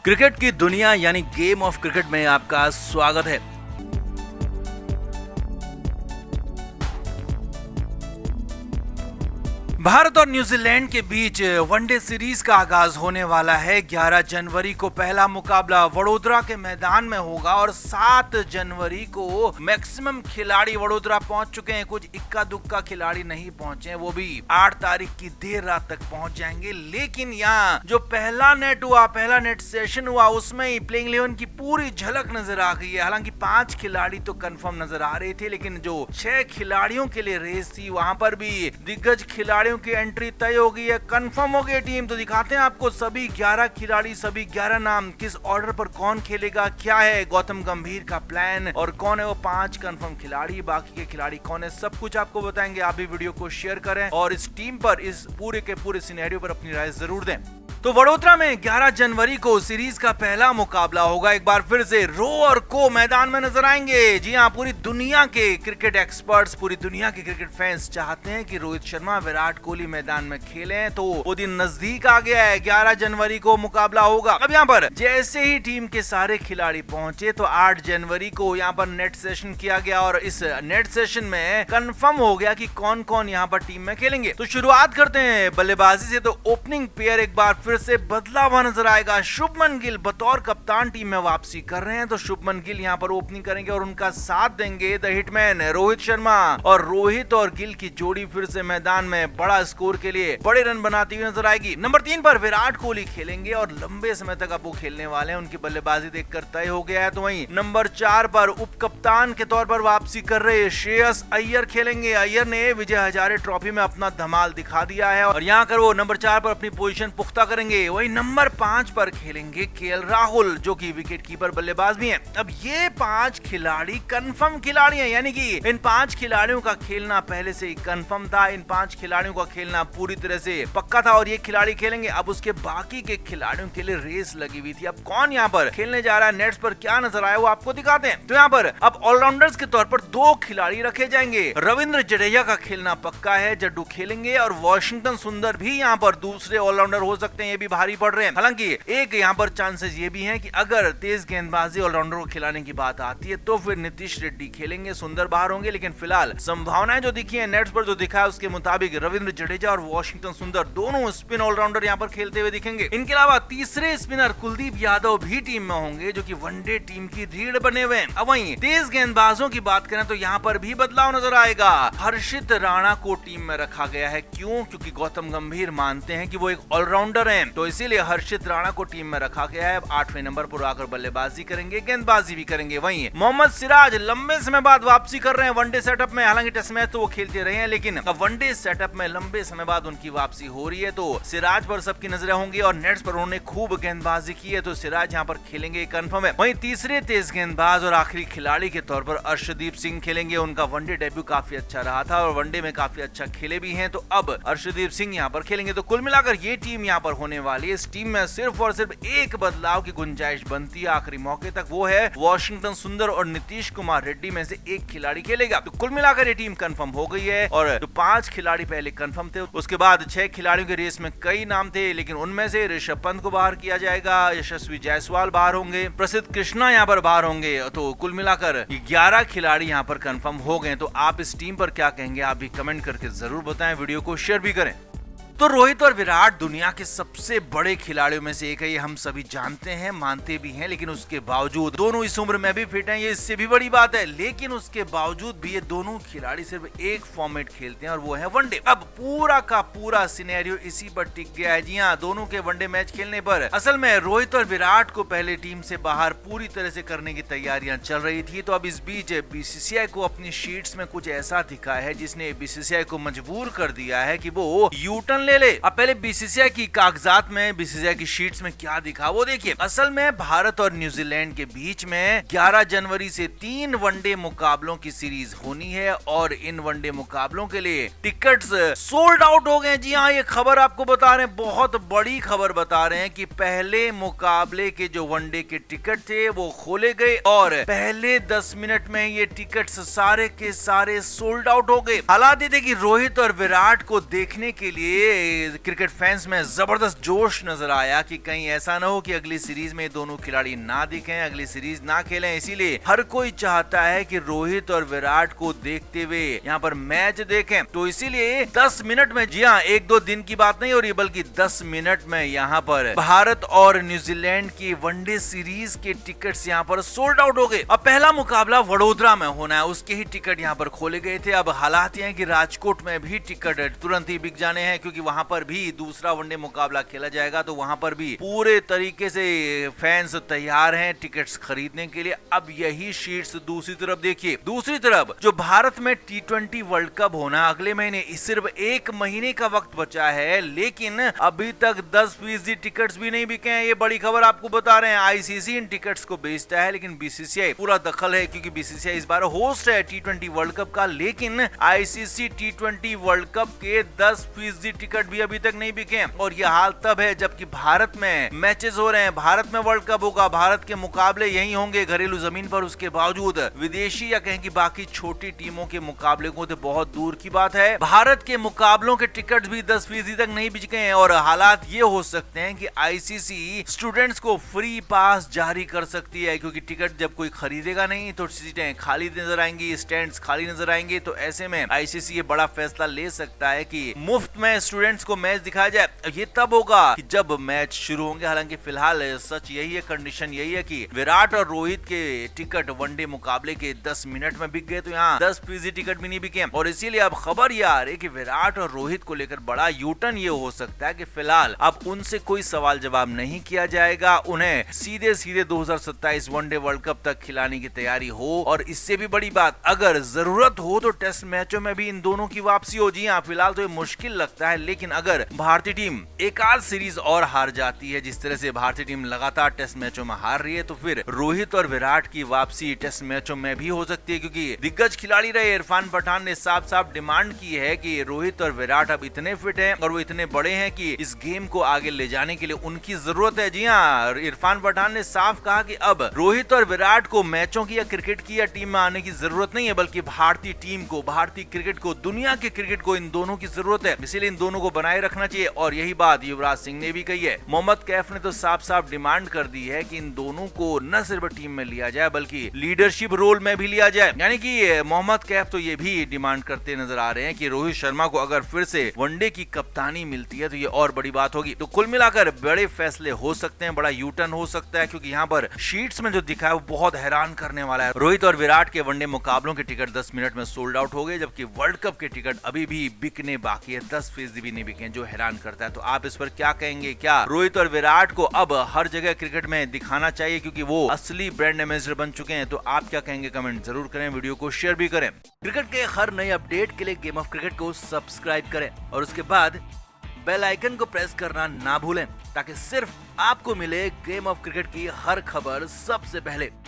Cricket की दुनिया यानी गेम ऑफ क्रिकेट में आपका स्वागत है। भारत और न्यूजीलैंड के बीच वनडे सीरीज का आगाज होने वाला है। 11 जनवरी को पहला मुकाबला वडोदरा के मैदान में होगा और 7 जनवरी को मैक्सिमम खिलाड़ी वडोदरा पहुंच चुके हैं। कुछ इक्का दुक्का खिलाड़ी नहीं पहुंचे, वो भी 8 तारीख की देर रात तक पहुंच जाएंगे। लेकिन यहाँ जो पहला नेट सेशन हुआ उसमें ही प्लेइंग 11 की पूरी झलक नजर आ गई है। हालांकि 5 खिलाड़ी तो कंफर्म नजर आ रहे थे, लेकिन जो 6 खिलाड़ियों के लिए रेस थी वहां पर भी दिग्गज खिलाड़ियों की एंट्री तय हो गई है, कंफर्म हो गई टीम। तो दिखाते हैं आपको सभी 11 खिलाड़ी, सभी 11 नाम, किस ऑर्डर पर कौन खेलेगा, क्या है गौतम गंभीर का प्लान और कौन है वो 5 कंफर्म खिलाड़ी, बाकी के खिलाड़ी कौन है, सब कुछ आपको बताएंगे। आप भी वीडियो को शेयर करें और इस टीम पर, इस पूरे के पूरे सिनेरियो पर अपनी राय जरूर दें। तो वडोदरा में 11 जनवरी को सीरीज का पहला मुकाबला होगा। एक बार फिर से रो और को मैदान में नजर आएंगे। जी हां, पूरी दुनिया के क्रिकेट एक्सपर्ट्स, पूरी दुनिया के क्रिकेट फैंस चाहते हैं कि रोहित शर्मा, विराट कोहली मैदान में खेलें, तो वो दिन नजदीक आ गया है। 11 जनवरी को मुकाबला होगा। अब यहाँ पर जैसे ही टीम के सारे खिलाड़ी पहुंचे तो 8 जनवरी को यहाँ पर नेट सेशन किया गया और इस नेट सेशन में कंफर्म हो गया कि कौन कौन यहाँ पर टीम में खेलेंगे। तो शुरुआत करते हैं बल्लेबाजी से। तो ओपनिंग पेयर एक बार फिर से बदला हुआ नजर आएगा। शुभमन गिल बतौर कप्तान टीम में वापसी कर रहे हैं, तो शुभमन गिल यहाँ पर ओपनिंग करेंगे और उनका साथ देंगे द हिटमैन रोहित शर्मा। और रोहित और गिल की जोड़ी फिर से मैदान में बड़ा स्कोर के लिए बड़े रन बनाती हुई नजर आएगी। नंबर 3 पर विराट कोहली खेलेंगे और लंबे समय तक अब वो खेलने वाले हैं, उनकी बल्लेबाजी देखकर तय हो गया है। तो वहीं नंबर 4 पर उप कप्तान के तौर पर वापसी कर रहे श्रेयस अय्यर खेलेंगे। अय्यर ने विजय हजारे ट्रॉफी में अपना धमाल दिखा दिया है और यहाँ कर वो नंबर 4 पर अपनी पोजीशन पुख्ता करेंगे। वही नंबर 5 पर खेलेंगे केएल राहुल, जो कि विकेट कीपर बल्लेबाज भी हैं। अब ये 5 खिलाड़ी कंफर्म खिलाड़ी हैं, यानी कि इन 5 खिलाड़ियों का खेलना पहले से ही कंफर्म था। इन 5 खिलाड़ियों का खेलना पूरी तरह से पक्का था और ये खिलाड़ी खेलेंगे। अब उसके बाकी के खिलाड़ियों के लिए रेस लगी हुई थी। अब कौन यहाँ पर खेलने जा रहा है, नेट्स पर क्या नजर आया वो आपको दिखाते हैं। तो यहाँ पर अब ऑलराउंडर्स के तौर पर 2 खिलाड़ी रखे जाएंगे। रविंद्र जडेजा का खेलना पक्का है, जड्डू खेलेंगे और वॉशिंगटन सुंदर भी यहाँ पर दूसरे ऑलराउंडर हो सकते हैं, ये भी भारी पड़ रहे हैं। हालांकि एक यहाँ पर चांसेस ये भी हैं कि अगर तेज गेंदबाजी ऑलराउंडर को खिलाने की बात आती है तो फिर नीतीश रेड्डी खेलेंगे, सुंदर बाहर होंगे। लेकिन फिलहाल संभावनाएं जो दिखी है नेट्स पर, जो दिखा है उसके मुताबिक रविंद्र जडेजा और वॉशिंगटन सुंदर दोनों स्पिन ऑलराउंडर यहाँ पर खेलते हुए दिखेंगे। इनके अलावा तीसरे स्पिनर कुलदीप यादव भी टीम में होंगे, जो कि वनडे टीम की रीढ़ बने हुए हैं। अब वहीं तेज गेंदबाजों की बात करें तो यहाँ पर भी बदलाव नजर आएगा। हर्षित राणा को टीम में रखा गया है। क्यों? क्योंकि गौतम गंभीर मानते हैं कि वो एक ऑलराउंडर है, तो इसीलिए हर्षित राणा को टीम में रखा गया है। 8वें नंबर पर आकर बल्लेबाजी करेंगे, गेंदबाजी भी करेंगे। वहीं मोहम्मद सिराज लंबे समय बाद वापसी कर रहे हैं वनडे सेटअप में। हालांकि टेस्ट मैच तो वो खेलते रहे हैं, लेकिन अब वनडे सेटअप में लंबे समय बाद उनकी वापसी हो रही है, तो सिराज पर सबकी नजरें होंगी और नेट्स पर उन्होंने खूब गेंदबाजी की है, तो सिराज यहाँ पर खेलेंगे, कंफर्म है। वहीं तीसरे तेज गेंदबाज और आखिरी खिलाड़ी के तौर पर अर्शदीप सिंह खेलेंगे। उनका वनडे डेब्यू काफी अच्छा रहा था और वनडे में काफी अच्छा खेले भी हैं, तो अब अर्शदीप सिंह यहाँ पर खेलेंगे। तो कुल मिलाकर ये टीम यहाँ पर होने वाली है। इस टीम में सिर्फ और सिर्फ एक बदलाव की गुंजाइश बनती है आखिरी मौके तक, वो है वॉशिंगटन सुंदर और नीतीश कुमार रेड्डी में से एक खिलाड़ी खेलेगा। तो कुल मिलाकर ये टीम कंफर्म हो गई है और जो 5 खिलाड़ी पहले कंफर्म थे, उसके बाद 6 खिलाड़ियों के रेस में कई नाम थे, लेकिन उनमें से ऋषभ पंत को बाहर किया जाएगा, यशस्वी जायसवाल बाहर होंगे, प्रसिद्ध कृष्णा यहाँ पर बाहर होंगे। तो कुल मिलाकर 11 खिलाड़ी यहाँ पर कंफर्म हो गए। तो आप इस टीम पर क्या कहेंगे, आप भी कमेंट करके जरूर बताएं, वीडियो को शेयर भी करें। तो रोहित और विराट दुनिया के सबसे बड़े खिलाड़ियों में से एक है, ये हम सभी जानते हैं, मानते भी हैं। लेकिन उसके बावजूद दोनों इस उम्र में भी फिट हैं, ये इससे भी बड़ी बात है। लेकिन उसके बावजूद भी ये दोनों खिलाड़ी सिर्फ एक फॉर्मेट खेलते हैं और वो है वनडे। अब पूरा का पूरा सिनेरियो इसी पर टिक गया है। जी हाँ, दोनों के वनडे मैच खेलने पर असल में रोहित और विराट को पहले टीम से बाहर पूरी तरह से करने की तैयारियां चल रही थी। तो अब इस बीच बीसीसीआई को अपनी शीट्स में कुछ ऐसा दिखा है जिसने बीसीसीआई को मजबूर कर दिया है कि वो यूटर्न ले ले। अब पहले बीसीसीआई की कागजात में, बीसीसीआई की शीट्स में क्या दिखा वो देखिए। असल में भारत और न्यूजीलैंड के बीच में 11 जनवरी से 3 वनडे मुकाबलों की सीरीज होनी है और इन वनडे मुकाबलों के लिए टिकट्स सोल्ड आउट हो गए। जी हाँ, ये खबर आपको बता रहे हैं, बहुत बड़ी खबर बता रहे हैं कि पहले मुकाबले के जो वनडे के टिकट थे वो खोले गए और पहले 10 मिनट में ये टिकट्स सारे के सारे सोल्ड आउट हो गए। हालात ये थे कि रोहित और विराट को देखने के लिए क्रिकेट फैंस में जबरदस्त जोश नजर आया कि कहीं ऐसा ना हो कि अगली सीरीज में दोनों खिलाड़ी ना दिखें, अगली सीरीज ना खेलें। इसीलिए हर कोई चाहता है कि रोहित और विराट को देखते हुए यहाँ पर मैच देखें। तो इसीलिए 10 मिनट में, जी हाँ, 1-2 दिन की बात नहीं हो रही बल्कि 10 मिनट में यहाँ पर भारत और न्यूजीलैंड की वनडे सीरीज के टिकट्स यहाँ पर सोल्ड आउट हो गए। अब पहला मुकाबला वडोदरा में होना है, उसके ही टिकट यहाँ पर खोले गए थे। अब हालात ये हैं कि राजकोट में भी टिकट तुरंत ही बिक जाने हैं, क्योंकि वहां पर भी दूसरा वनडे मुकाबला खेला जाएगा। तो वहां पर भी पूरे तरीके से फैंस तैयार हैं टिकट्स खरीदने के लिए। अब यही शीट्स दूसरी तरफ देखिए, दूसरी तरफ जो भारत में T20 वर्ल्ड कप होना अगले महीने, सिर्फ 1 महीने का वक्त बचा है, लेकिन अभी तक 10% टिकट्स भी नहीं बिके हैं। ये बड़ी खबर आपको बता रहे हैं। आईसीसी इन टिकट्स को बेचता है, लेकिन बीसीसीआई पूरा दखल है, क्योंकि बीसीसीआई इस बार होस्ट है T20 वर्ल्ड कप का। लेकिन आईसीसी T20 वर्ल्ड कप के 10% टिकट भी अभी तक नहीं बिके। और यह हाल तब है जबकि भारत में मैचेस हो रहे हैं, भारत में वर्ल्ड कप होगा, भारत के मुकाबले यही होंगे घरेलू जमीन पर। उसके बावजूद विदेशी या कहें कि बाकी छोटी टीमों के मुकाबले को तो बहुत दूर की बात है, भारत के मुकाबलों के टिकट भी 10% तक नहीं बिके हैं। और हालात ये हो सकते हैं कि आईसीसी स्टूडेंट्स को फ्री पास जारी कर सकती है, क्योंकि टिकट जब कोई खरीदेगा नहीं तो सीटें खाली नजर आएंगी, स्टैंड्स खाली नजर आएंगे। तो ऐसे में आईसीसी ये बड़ा फैसला ले सकता है कि मुफ्त में स्टूडेंट्स को मैच दिखाया जाए। ये तब होगा कि जब मैच शुरू होंगे। हालांकि फिलहाल सच यही है, कंडीशन यही है कि विराट और रोहित के टिकट वनडे मुकाबले के 10 मिनट में बिक गए, तो यहाँ 10% टिकट भी नहीं बिके। और इसीलिए अब खबर ये आ रही है कि विराट और रोहित को लेकर बड़ा यूटर्न ये हो सकता है कि फिलहाल अब उनसे कोई सवाल जवाब नहीं किया जाएगा, उन्हें सीधे सीधे 2027 वनडे वर्ल्ड कप तक खिलाने की तैयारी हो। और इससे भी बड़ी बात, अगर जरूरत हो तो टेस्ट मैचों में भी इन दोनों की वापसी हो। जी हाँ, फिलहाल तो ये मुश्किल लगता है, लेकिन अगर भारतीय टीम एक आध सीरीज और हार जाती है, जिस तरह से भारतीय टीम लगातार टेस्ट मैचों में हार रही है, तो फिर रोहित और विराट की वापसी टेस्ट मैचों में भी हो सकती है। क्योंकि दिग्गज खिलाड़ी रहे इरफान पठान ने साफ साफ डिमांड की है कि रोहित और विराट अब इतने फिट हैं और वो इतने बड़े हैं कि इस गेम को आगे ले जाने के लिए उनकी जरूरत है। जी हाँ, इरफान पठान ने साफ कहा कि अब रोहित और विराट को मैचों की या क्रिकेट की या टीम में आने की जरूरत नहीं है, बल्कि भारतीय टीम को, भारतीय क्रिकेट को, दुनिया के क्रिकेट को इन दोनों की जरूरत है। इसीलिए इन दोनों को बनाए रखना चाहिए। और यही बात युवराज सिंह ने भी कही है। मोहम्मद कैफ ने तो साफ साफ डिमांड कर दी है कि इन दोनों को न सिर्फ टीम में लिया जाए बल्कि लीडरशिप रोल में भी लिया जाए। यानी कि मोहम्मद कैफ तो ये भी डिमांड करते नजर आ रहे हैं कि रोहित शर्मा को अगर फिर से वनडे की कप्तानी मिलती है तो ये और बड़ी बात होगी। तो कुल मिलाकर बड़े फैसले हो सकते हैं, बड़ा यूटर्न हो सकता है, क्योंकि यहाँ पर शीट्स में जो दिखा है वो बहुत हैरान करने वाला है। रोहित और विराट के वनडे मुकाबलों के टिकट 10 मिनट में सोल्ड आउट हो गए, जबकि वर्ल्ड कप के टिकट अभी भी बिकने बाकी है, 10% भी नहीं बिके, जो हैरान करता है। तो आप इस पर क्या कहेंगे? क्या रोहित और विराट को अब हर जगह क्रिकेट में दिखाना चाहिए क्योंकि वो असली ब्रांड एम्बेसडर बन चुके हैं? तो आप क्या कहेंगे? कमेंट जरूर करें, वीडियो को शेयर भी करें। क्रिकेट के हर नए अपडेट के लिए गेम ऑफ क्रिकेट को सब्सक्राइब करें और उसके बाद बेल आइकन को प्रेस करना ना भूलें, ताकि सिर्फ आपको मिले गेम ऑफ क्रिकेट की हर खबर सबसे पहले।